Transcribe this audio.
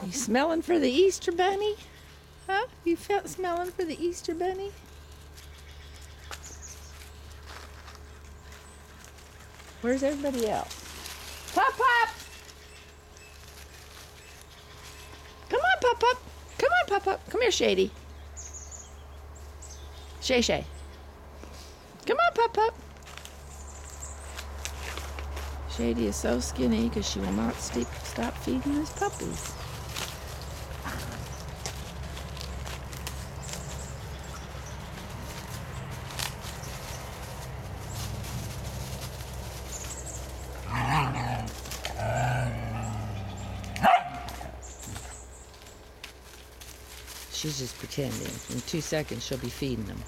You smelling for the Easter bunny? Huh? You felt smelling for the Easter bunny? Where's everybody else? Pop, pop! Come on, Pop, pop! Come on, Pop, pop! Come here, Shady. Shay, Shay. Come on, Pop, pop! Shady is so skinny because she will not stop feeding his puppies. She's just pretending. In 2 seconds, she'll be feeding them.